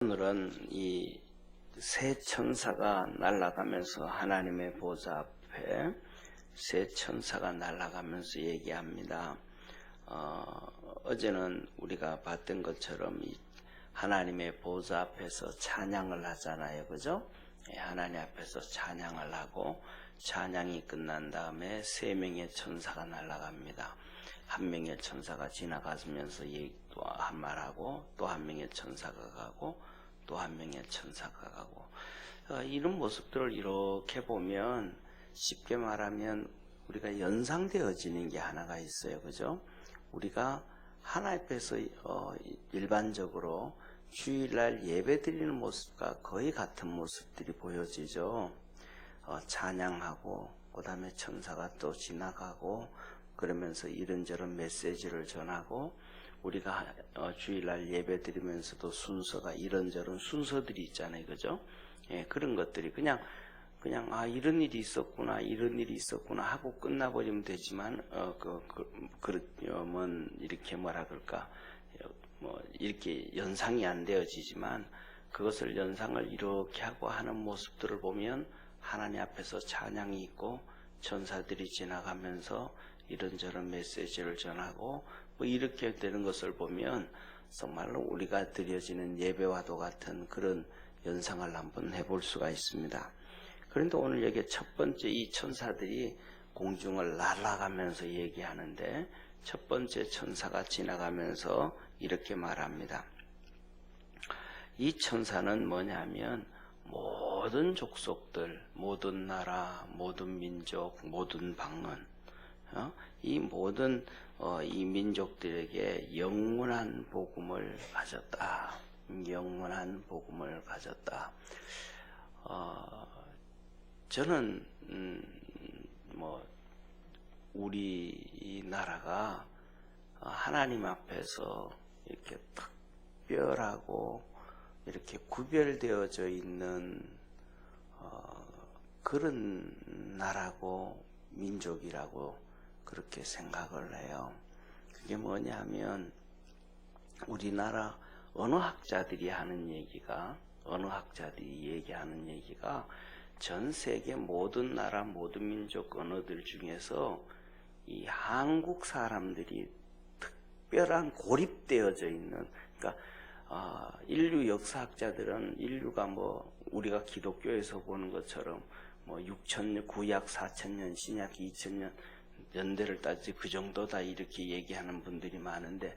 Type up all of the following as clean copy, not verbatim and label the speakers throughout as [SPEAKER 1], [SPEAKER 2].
[SPEAKER 1] 오늘은 이 새 천사가 날아가면서 하나님의 보좌 앞에 새 천사가 날아가면서 얘기합니다. 어제는 우리가 봤던 것처럼 이 하나님의 보좌 앞에서 찬양을 하잖아요, 그죠? 하나님 앞에서 찬양을 하고 찬양이 끝난 다음에 세 명의 천사가 날아갑니다. 한 명의 천사가 지나가면서 또 한 말하고 또 한 명의 천사가 가고 또 한 명의 천사가 가고 이런 모습들을 이렇게 보면 쉽게 말하면 우리가 연상되어지는 게 하나가 있어요, 그죠? 우리가 하나님 앞에서 일반적으로 주일날 예배 드리는 모습과 거의 같은 모습들이 보여지죠. 찬양하고 그 다음에 천사가 또 지나가고 그러면서 이런저런 메시지를 전하고 우리가 주일날 예배 드리면서도 순서가 이런저런 순서들이 있잖아요, 그죠? 예, 그런 것들이 그냥 이런 일이 있었구나 이런 일이 있었구나 하고 끝나버리면 되지만 그러면 이렇게 뭐라 그럴까 이렇게 연상이 안 되어지지만 그것을 연상을 이렇게 하고 하는 모습들을 보면 하나님 앞에서 찬양이 있고 천사들이 지나가면서 이런저런 메시지를 전하고 이렇게 되는 것을 보면 정말로 우리가 드려지는 예배와도 같은 그런 연상을 한번 해볼 수가 있습니다. 그런데 오늘 여기 첫 번째 이 천사들이 공중을 날아가면서 얘기하는데 첫 번째 천사가 지나가면서 이렇게 말합니다. 이 천사는 뭐냐면 모든 족속들, 모든 나라, 모든 민족, 모든 방언, 이 모든 이 민족들에게 영원한 복음을 가졌다. 영원한 복음을 가졌다. 저는 우리 나라가 하나님 앞에서 이렇게 특별하고 이렇게 구별되어져 있는 그런 나라고 민족이라고 그렇게 생각을 해요. 그게 뭐냐면 우리나라 언어학자들이 하는 얘기가 전 세계 모든 나라 모든 민족 언어들 중에서 이 한국 사람들이 특별한 고립되어져 있는, 그러니까 인류 역사학자들은 인류가 우리가 기독교에서 보는 것처럼 6,000년 구약 4,000년 신약 2,000년 연대를 따지 그 정도다 이렇게 얘기하는 분들이 많은데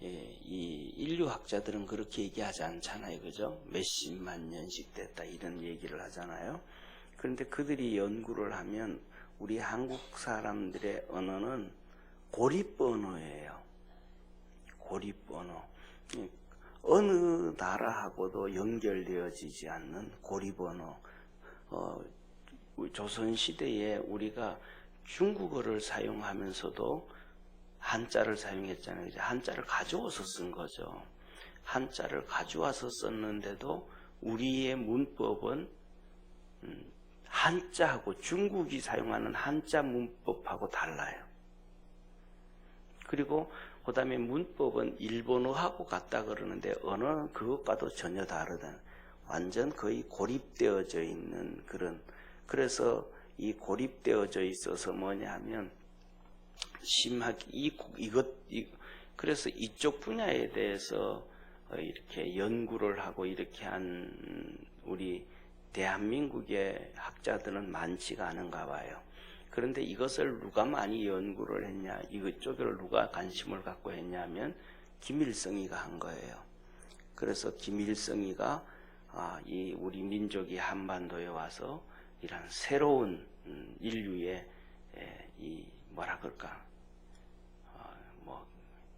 [SPEAKER 1] 이 인류학자들은 그렇게 얘기하지 않잖아요, 그죠? 몇십만 년씩 됐다 이런 얘기를 하잖아요. 그런데 그들이 연구를 하면 우리 한국 사람들의 언어는 고립 언어예요. 고립 언어. 어느 나라하고도 연결되어지지 않는 고립 언어. 조선시대에 우리가 중국어를 사용하면서도 한자를 사용했잖아요. 한자를 가져와서 쓴 거죠. 한자를 가져와서 썼는데도 우리의 문법은 한자하고 중국이 사용하는 한자 문법하고 달라요. 그리고 그 다음에 문법은 일본어하고 같다 그러는데 언어는 그것과도 전혀 다르다. 완전 거의 고립되어져 있는 그런, 그래서 이 고립되어져 있어서 뭐냐 하면 심하게 그래서 이쪽 분야에 대해서 이렇게 연구를 하고 이렇게 한 우리 대한민국의 학자들은 많지가 않은가 봐요. 그런데 이것을 누가 많이 연구를 했냐, 이쪽을 누가 관심을 갖고 했냐면 김일성이가 한 거예요. 그래서 김일성이가 이 우리 민족이 한반도에 와서 이런 새로운 인류의 이 뭐라 그럴까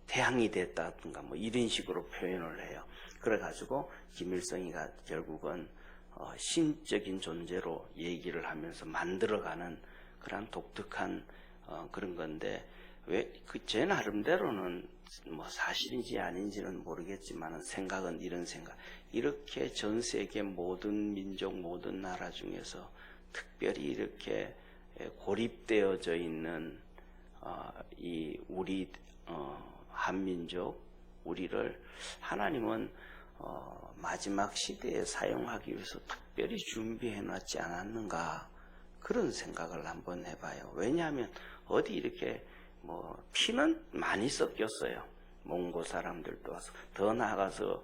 [SPEAKER 1] 태양이 됐다든가 이런 식으로 표현을 해요. 그래가지고 김일성이가 결국은 신적인 존재로 얘기를 하면서 만들어가는 그런 독특한 그런 건데 왜 제 나름대로는 사실인지 아닌지는 모르겠지만 생각은 이런 생각, 이렇게 전 세계 모든 민족 모든 나라 중에서 특별히 이렇게 고립되어져 있는 이 우리 한민족 우리를 하나님은 마지막 시대에 사용하기 위해서 특별히 준비해 놨지 않았는가 그런 생각을 한번 해봐요. 왜냐하면 어디 이렇게 피는 많이 섞였어요. 몽고 사람들도 와서 더 나아가서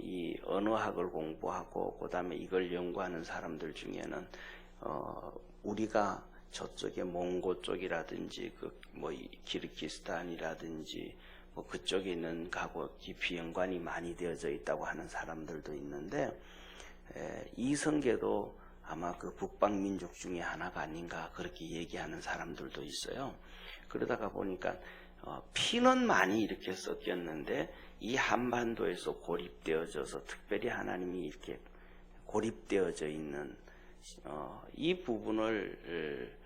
[SPEAKER 1] 이 언어학을 공부하고 그다음에 이걸 연구하는 사람들 중에는 우리가 저쪽에 몽고 쪽이라든지 키르기스탄이라든지 그쪽에 있는 가고 깊이 연관이 많이 되어져 있다고 하는 사람들도 있는데 이성계도 아마 그 북방 민족 중에 하나가 아닌가 그렇게 얘기하는 사람들도 있어요. 그러다가 보니까 피는 많이 이렇게 섞였는데 이 한반도에서 고립되어져서 특별히 하나님이 이렇게 고립되어져 있는 이 부분을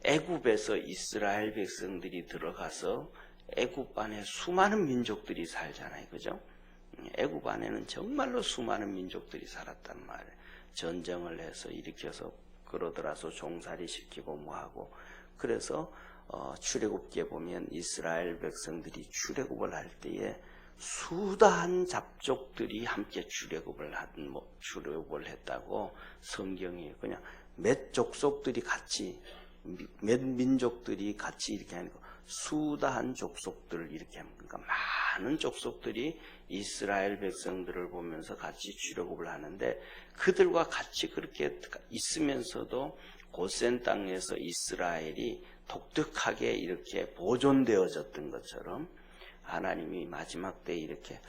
[SPEAKER 1] 애굽에서 이스라엘 백성들이 들어가서 애굽 안에 수많은 민족들이 살잖아요. 그죠? 애굽 안에는 정말로 수많은 민족들이 살았단 말이에요. 전쟁을 해서 일으켜서 끌어들여서 종살이 시키고 뭐하고 그래서 출애굽기에 보면 이스라엘 백성들이 출애굽을 할 때에 수다한 잡족들이 함께 출애굽을 했다고 성경이 그냥 몇 족속들이 같이 몇 민족들이 같이 이렇게 하는 거 수다한 족속들 이렇게 하는 그러니까 많은 족속들이 이스라엘 백성들을 보면서 같이 출애굽을 하는데 그들과 같이 그렇게 있으면서도 고센 땅에서 이스라엘이 독특하게 이렇게 보존되어졌던 것처럼 하나님이 마지막 때에 이렇게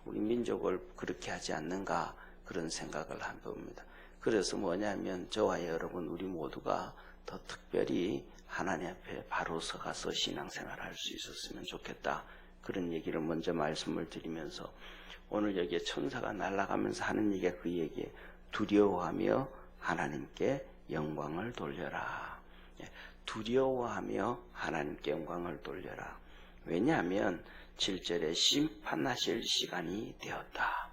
[SPEAKER 1] 우리 민족을 그렇게 하지 않는가 그런 생각을 해봅니다. 그래서 뭐냐면 저와 여러분 우리 모두가 더 특별히 하나님 앞에 바로 서가서 신앙생활을 할 수 있었으면 좋겠다. 그런 얘기를 먼저 말씀을 드리면서 오늘 여기에 천사가 날아가면서 하는 얘기가 그 얘기에 두려워하며 하나님께 영광을 돌려라. 두려워하며 하나님께 영광을 돌려라. 왜냐하면 7절에 심판하실 시간이 되었다.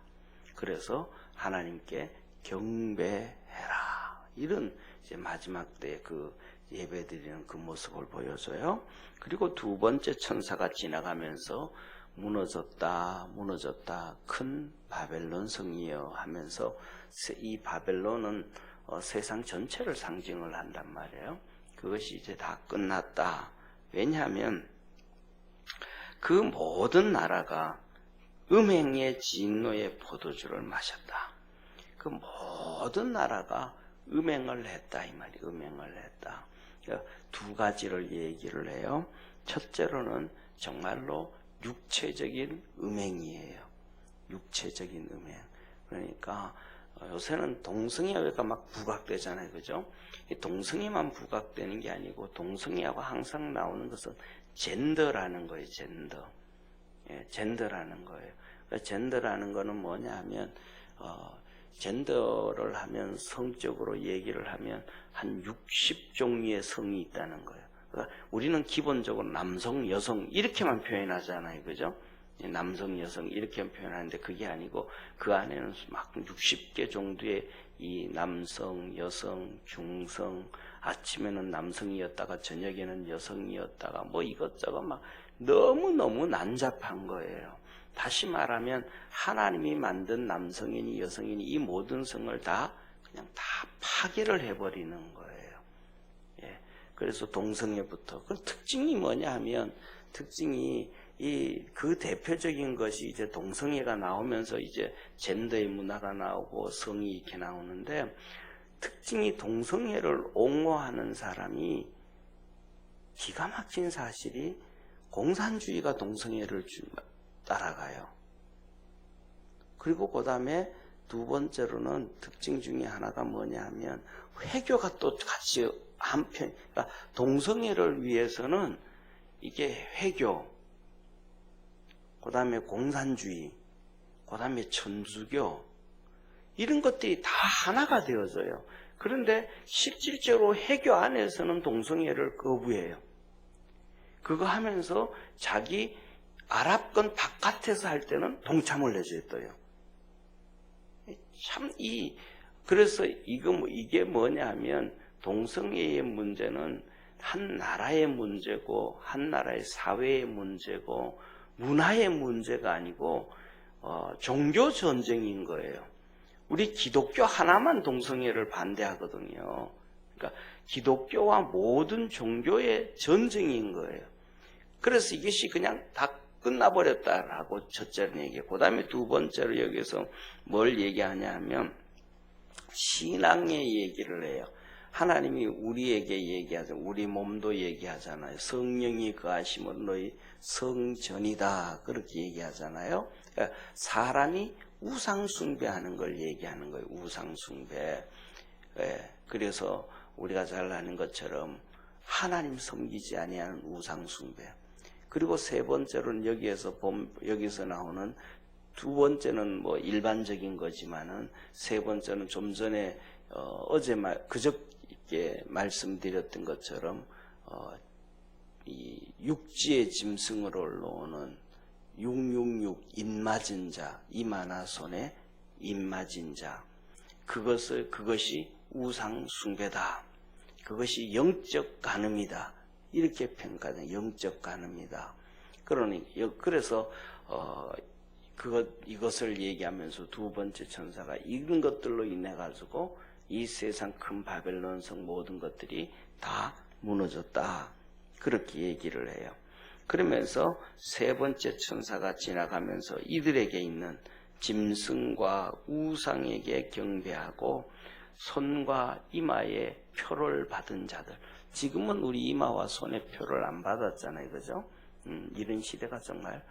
[SPEAKER 1] 그래서 하나님께 경배해라. 이런 이제 마지막 때 그 예배드리는 그 모습을 보여줘요. 그리고 두 번째 천사가 지나가면서 무너졌다, 무너졌다, 큰 바벨론 성이여 하면서 이 바벨론은 세상 전체를 상징을 한단 말이에요. 그것이 이제 다 끝났다. 왜냐하면 그 모든 나라가 음행의 진노의 포도주를 마셨다. 그 모든 나라가 음행을 했다 이 말이 음행을 했다. 두 가지를 얘기를 해요. 첫째로는 정말로 육체적인 음행이에요. 육체적인 음행. 그러니까 요새는 동성애가 막 부각되잖아요. 그죠? 이 동성애만 부각되는 게 아니고 동성애하고 항상 나오는 것은 젠더라는 거예요. 젠더. 젠더라는 거예요. 젠더라는 거는 뭐냐 하면 젠더를 하면 성적으로 얘기를 하면 한 60종류의 성이 있다는 거예요. 그러니까 우리는 기본적으로 남성, 여성 이렇게만 표현하잖아요. 그죠? 남성, 여성 이렇게 표현하는데 그게 아니고 그 안에는 막 60개 정도의 이 남성, 여성, 중성, 아침에는 남성이었다가 저녁에는 여성이었다가 뭐 이것저것 막 너무너무 난잡한 거예요. 다시 말하면 하나님이 만든 남성이니 여성이니 이 모든 성을 다 그냥 다 파괴를 해버리는 거예요. 예. 그래서 동성애부터 그 특징이 뭐냐 하면 특징이 그 대표적인 것이 이제 동성애가 나오면서 이제 젠더의 문화가 나오고 성이 이렇게 나오는데 특징이 동성애를 옹호하는 사람이 기가 막힌 사실이 공산주의가 동성애를 따라가요. 그리고 그 다음에 두 번째로는 특징 중에 하나가 뭐냐 하면 회교가 또 같이 한편, 그러니까 동성애를 위해서는 이게 회교, 그 다음에 공산주의, 그 다음에 천주교, 이런 것들이 다 하나가 되어져요. 그런데 실질적으로 회교 안에서는 동성애를 거부해요. 그거 하면서 자기 아랍권 바깥에서 할 때는 동참을 해줬어요. 참 그래서 이게 뭐냐 하면 동성애의 문제는 한 나라의 문제고 한 나라의 사회의 문제고 문화의 문제가 아니고 종교 전쟁인 거예요. 우리 기독교 하나만 동성애를 반대하거든요. 그러니까 기독교와 모든 종교의 전쟁인 거예요. 그래서 이것이 그냥 다 끝나버렸다라고 첫째로 얘기해요. 그 다음에 두 번째로 여기서 뭘 얘기하냐 하면 신앙의 얘기를 해요. 하나님이 우리에게 얘기하죠. 우리 몸도 얘기하잖아요. 성령이 거하심은 너희 성전이다. 그렇게 얘기하잖아요. 그러니까 사람이 우상숭배하는 걸 얘기하는 거예요. 우상숭배. 그래서 우리가 잘 아는 것처럼 하나님 섬기지 아니하는 우상숭배. 그리고 세 번째로는 여기서 나오는 두 번째는 뭐 일반적인 거지만은 세 번째는 좀 전에 그저께 말씀드렸던 것처럼 이 육지의 짐승으로 올라오는 666 입맞은 자, 이마나 손에 입맞은 자, 그것이 우상 숭배다. 그것이 영적 간음이다. 이렇게 평가된 영적 간음이다. 그래서 이것을 얘기하면서 두 번째 천사가 이런 것들로 인해 가지고 이 세상 큰 바벨론성 모든 것들이 다 무너졌다. 그렇게 얘기를 해요. 그러면서 세 번째 천사가 지나가면서 이들에게 있는 짐승과 우상에게 경배하고 손과 이마에 표를 받은 자들. 지금은 우리 이마와 손에 표를 안 받았잖아요. 그죠? 이런 시대가 정말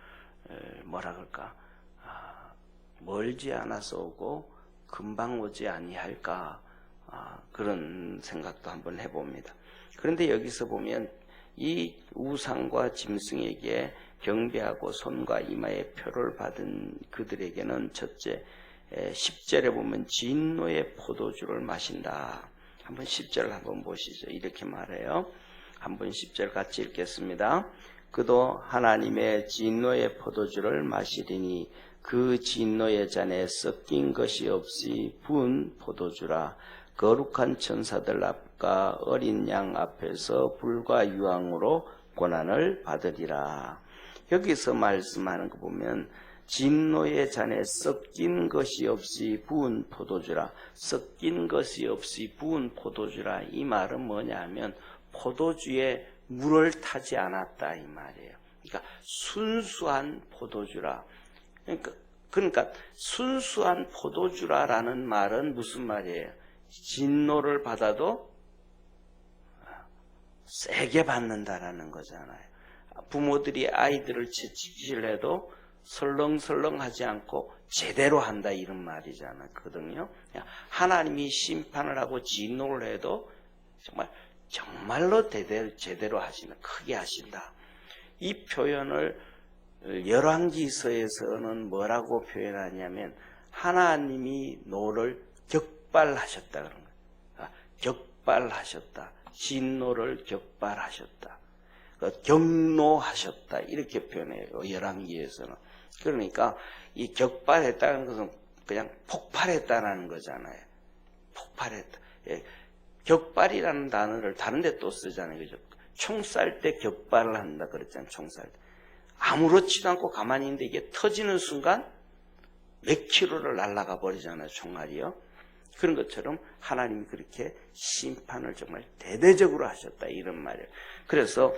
[SPEAKER 1] 뭐라 그럴까, 멀지 않아서 오고 금방 오지 아니할까, 그런 생각도 한번 해봅니다. 그런데 여기서 보면 이 우상과 짐승에게 경배하고 손과 이마에 표를 받은 그들에게는 첫째 10절에 보면 진노의 포도주를 마신다. 한번 10절 한번 보시죠. 이렇게 말해요. 한번 10절 같이 읽겠습니다. 그도 하나님의 진노의 포도주를 마시리니 그 진노의 잔에 섞인 것이 없이 부은 포도주라. 거룩한 천사들 앞과 어린 양 앞에서 불과 유황으로 고난을 받으리라. 여기서 말씀하는 거 보면 진노의 잔에 섞인 것이 없이 부은 포도주라. 섞인 것이 없이 부은 포도주라. 이 말은 뭐냐 하면 포도주에 물을 타지 않았다 이 말이에요. 그러니까 순수한 포도주라. 그러니까 순수한 포도주라라는 말은 무슨 말이에요? 진노를 받아도 세게 받는다라는 거잖아요. 부모들이 아이들을 채찍질 해도 설렁설렁하지 않고 제대로 한다 이런 말이잖아요. 거든요. 하나님이 심판을 하고 진노를 해도 정말로 제대로 하시는, 크게 하신다. 이 표현을 열왕기서에서는 뭐라고 표현하냐면 하나님이 노를 격발하셨다 그런 거예요. 격발하셨다. 진노를 격발하셨다. 경노하셨다. 이렇게 표현해요. 열왕기에서는. 그러니까 이 격발했다는 것은 그냥 폭발했다는 거잖아요. 폭발했다. 예. 격발이라는 단어를 다른 데 또 쓰잖아요. 그죠? 총 쌀 때 격발을 한다 그랬잖아요. 총 쌀 때. 아무렇지도 않고 가만히 있는데 이게 터지는 순간 몇 킬로를 날아가 버리잖아요. 총알이요. 그런 것처럼 하나님이 그렇게 심판을 정말 대대적으로 하셨다. 이런 말이에요. 그래서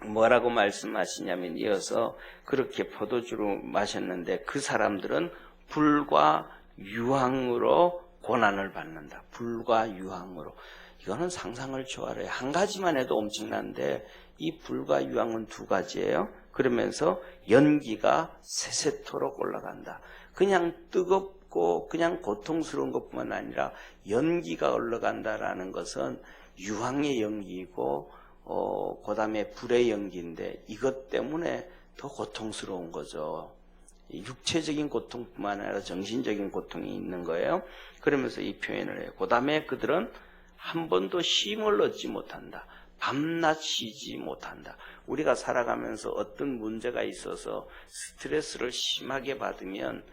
[SPEAKER 1] 뭐라고 말씀하시냐면 이어서 그렇게 포도주로 마셨는데 그 사람들은 불과 유황으로 고난을 받는다. 불과 유황으로. 이거는 상상을 초월해요. 한 가지만 해도 엄청난데 이 불과 유황은 두 가지예요. 그러면서 연기가 세세토록 올라간다. 그냥 뜨겁고 그냥 고통스러운 것뿐만 아니라 연기가 올라간다라는 것은 유황의 연기이고 그 다음에 불의 연기인데 이것 때문에 더 고통스러운 거죠. 육체적인 고통뿐만 아니라 정신적인 고통이 있는 거예요. 그러면서 이 표현을 해요. 그 다음에 그들은 한 번도 쉼을 얻지 못한다. 밤낮 쉬지 못한다. 우리가 살아가면서 어떤 문제가 있어서 스트레스를 심하게 받으면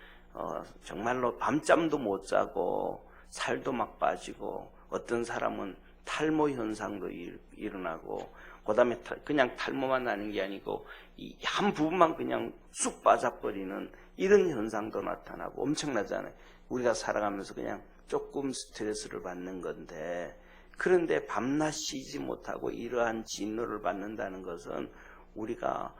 [SPEAKER 1] 정말로 밤잠도 못 자고 살도 막 빠지고 어떤 사람은 탈모 현상도 일어나고, 그 다음에 그냥 탈모만 나는 게 아니고 이 한 부분만 그냥 쑥 빠져버리는 이런 현상도 나타나고 엄청나잖아요. 우리가 살아가면서 그냥 조금 스트레스를 받는 건데, 그런데 밤낮 쉬지 못하고 이러한 진노를 받는다는 것은 우리가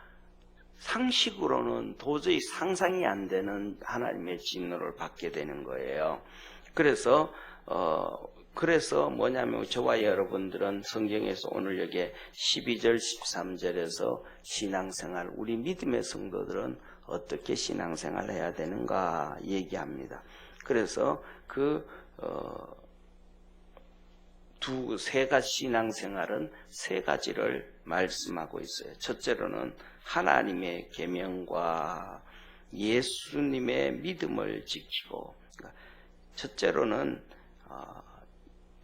[SPEAKER 1] 상식으로는 도저히 상상이 안 되는 하나님의 진노를 받게 되는 거예요. 그래서 뭐냐면 저와 여러분들은 성경에서 오늘 여기에 12절 13절에서 신앙생활, 우리 믿음의 성도들은 어떻게 신앙생활을 해야 되는가 얘기합니다. 그래서 세 가지 신앙생활은 세 가지를 말씀하고 있어요. 첫째로는 하나님의 계명과 예수님의 믿음을 지키고, 첫째로는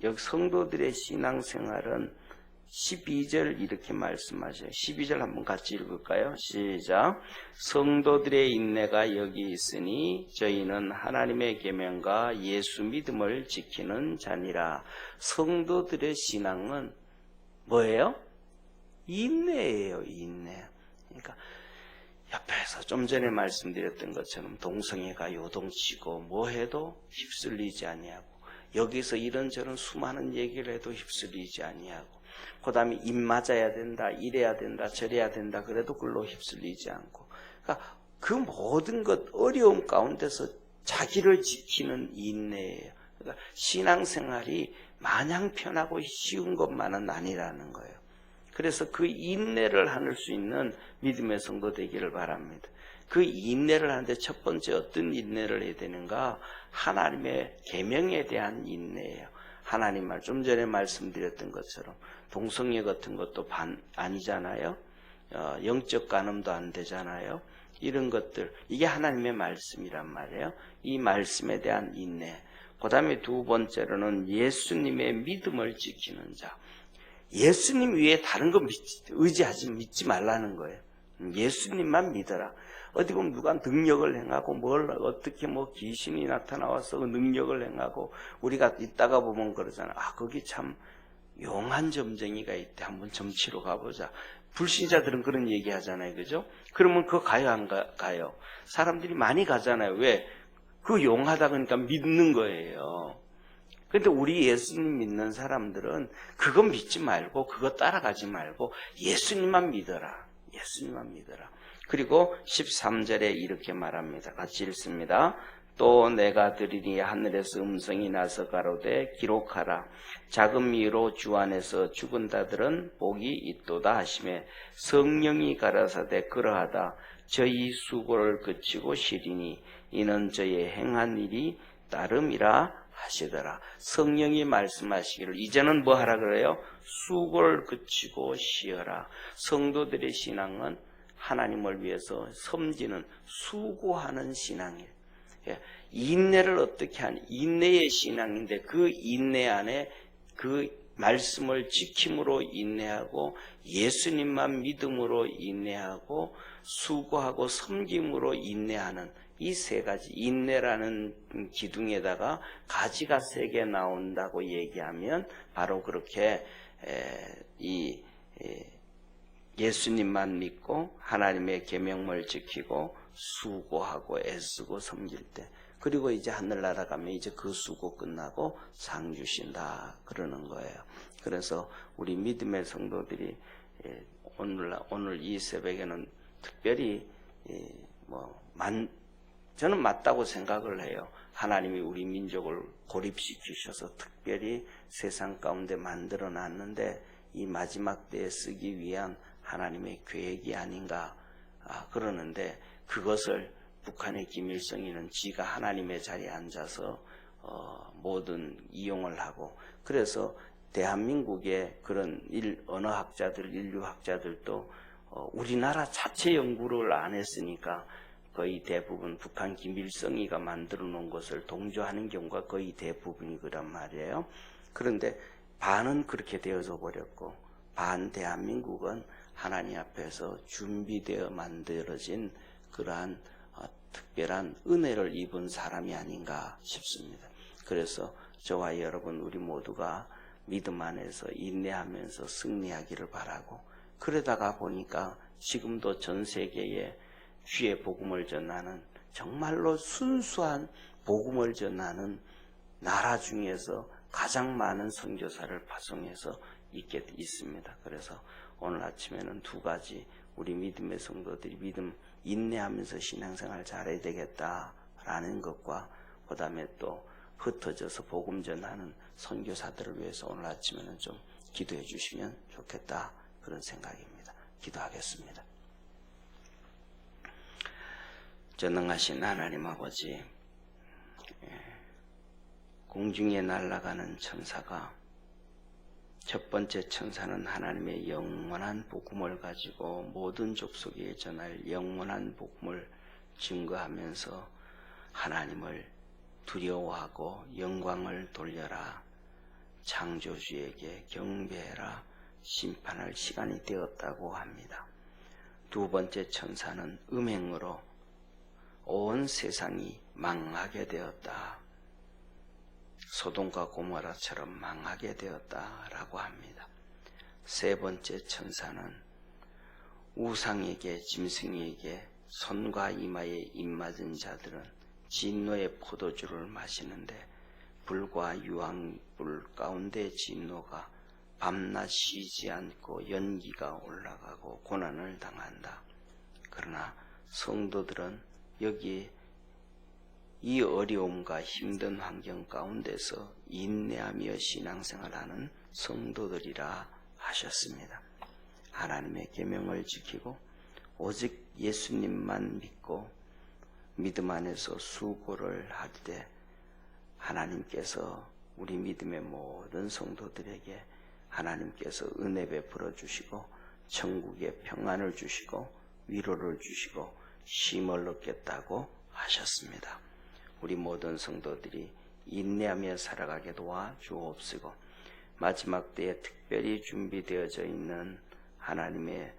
[SPEAKER 1] 여기 성도들의 신앙생활은 12절 이렇게 말씀하셔요. 12절 한번 같이 읽을까요? 시작. 성도들의 인내가 여기 있으니 저희는 하나님의 계명과 예수 믿음을 지키는 자니라. 성도들의 신앙은 뭐예요? 인내예요. 인내. 그러니까 옆에서 좀 전에 말씀드렸던 것처럼 동성애가 요동치고 뭐 해도 휩쓸리지 아니하고, 여기서 이런저런 수많은 얘기를 해도 휩쓸리지 아니하고, 그 다음에 입 맞아야 된다, 이래야 된다, 저래야 된다, 그래도 그걸로 휩쓸리지 않고, 그러니까 그 모든 것 어려움 가운데서 자기를 지키는 인내예요. 그러니까 신앙생활이 마냥 편하고 쉬운 것만은 아니라는 거예요. 그래서 그 인내를 하는 수 있는 믿음의 성도 되기를 바랍니다. 그 인내를 하는데 첫 번째 어떤 인내를 해야 되는가? 하나님의 계명에 대한 인내예요. 하나님 말, 좀 전에 말씀드렸던 것처럼 동성애 같은 것도 아니잖아요. 영적 간음도 안 되잖아요. 이런 것들, 이게 하나님의 말씀이란 말이에요. 이 말씀에 대한 인내. 그 다음에 두 번째로는 예수님의 믿음을 지키는 자. 예수님 위에 다른 거 믿지 말라는 거예요. 예수님만 믿어라. 어디 보면 누가 능력을 행하고 어떻게 귀신이 나타나와서 능력을 행하고, 우리가 있다가 보면 그러잖아. 거기 참 용한 점쟁이가 있대. 한번 점치러 가보자. 불신자들은 그런 얘기 하잖아요. 그죠? 그러면 그거 가요, 안 가요? 사람들이 많이 가잖아요. 왜? 그 용하다 그러니까 믿는 거예요. 근데 우리 예수님 믿는 사람들은 그거 믿지 말고, 그거 따라가지 말고 예수님만 믿어라. 예수님만 믿어라. 그리고 13절에 이렇게 말합니다. 같이 읽습니다. 또 내가 들으니 하늘에서 음성이 나서 가로되 기록하라. 작은 미로 주 안에서 죽은 자들은 복이 있도다 하시매, 성령이 가라사대 그러하다. 저희 수고를 그치고 쉬리니 이는 저의 행한 일이 따름이라 하시더라. 성령이 말씀하시기를 이제는 뭐 하라 그래요? 수고를 그치고 쉬어라. 성도들의 신앙은 하나님을 위해서 섬기는, 수고하는 신앙이에요. 인내를 어떻게 하니? 인내의 신앙인데, 그 인내 안에 그 말씀을 지킴으로 인내하고, 예수님만 믿음으로 인내하고, 수고하고 섬김으로 인내하는 이 세 가지, 인내라는 기둥에다가 가지가 3개 나온다고 얘기하면 바로 그렇게 예수님만 믿고 하나님의 계명을 지키고 수고하고 애쓰고 섬길 때, 그리고 이제 하늘나라 가면 이제 그 수고 끝나고 상 주신다 그러는 거예요. 그래서 우리 믿음의 성도들이 오늘 이 새벽에는 특별히 저는 맞다고 생각을 해요. 하나님이 우리 민족을 고립시키셔서 특별히 세상 가운데 만들어 놨는데 이 마지막 때에 쓰기 위한 하나님의 계획이 아닌가 그러는데, 그것을 북한의 김일성이는 지가 하나님의 자리에 앉아서 모든 이용을 하고, 그래서 대한민국의 그런 언어학자들, 인류학자들도 우리나라 자체 연구를 안 했으니까 거의 대부분 북한 김일성이가 만들어 놓은 것을 동조하는 경우가 거의 대부분이 그란 말이에요. 그런데 반은 그렇게 되어져 버렸고, 반 대한민국은 하나님 앞에서 준비되어 만들어진 그러한 특별한 은혜를 입은 사람이 아닌가 싶습니다. 그래서 저와 여러분 우리 모두가 믿음 안에서 인내하면서 승리하기를 바라고, 그러다가 보니까 지금도 전 세계에 주의 복음을 전하는, 정말로 순수한 복음을 전하는 나라 중에서 가장 많은 선교사를 파송해서 있습니다. 그래서 오늘 아침에는 두 가지, 우리 믿음의 성도들이 믿음 인내하면서 신앙생활 잘해야 되겠다라는 것과, 그 다음에 또 흩어져서 복음 전하는 선교사들을 위해서 오늘 아침에는 좀 기도해 주시면 좋겠다, 그런 생각입니다. 기도하겠습니다. 전능하신 하나님 아버지, 공중에 날아가는 천사가, 첫 번째 천사는 하나님의 영원한 복음을 가지고 모든 족속에 전할 영원한 복음을 증거하면서 하나님을 두려워하고 영광을 돌려라, 창조주에게 경배해라, 심판할 시간이 되었다고 합니다. 두 번째 천사는 음행으로 온 세상이 망하게 되었다, 소돔과 고모라처럼 망하게 되었다라고 합니다. 세 번째 천사는 우상에게, 짐승에게 손과 이마에 입맞은 자들은 진노의 포도주를 마시는데 불과 유황불 가운데 진노가 밤낮 쉬지 않고 연기가 올라가고 고난을 당한다. 그러나 성도들은 여기 이 어려움과 힘든 환경 가운데서 인내하며 신앙생활하는 성도들이라 하셨습니다. 하나님의 계명을 지키고 오직 예수님만 믿고 믿음 안에서 수고를 할 때 하나님께서 우리 믿음의 모든 성도들에게 하나님께서 은혜 베풀어 주시고 천국의 평안을 주시고 위로를 주시고 쉼을 얻겠다고 하셨습니다. 우리 모든 성도들이 인내하며 살아가게 도와 주옵시고, 마지막 때에 특별히 준비되어져 있는 하나님의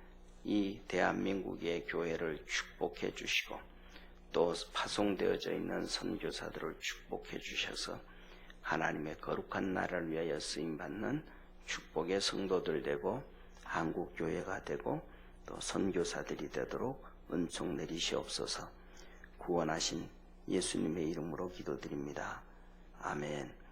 [SPEAKER 1] 이 대한민국의 교회를 축복해 주시고, 또 파송되어져 있는 선교사들을 축복해 주셔서 하나님의 거룩한 나라를 위하여 쓰임받는 축복의 성도들 되고 한국교회가 되고 또 선교사들이 되도록 은총 내리시옵소서. 구원하신 예수님의 이름으로 기도드립니다. 아멘.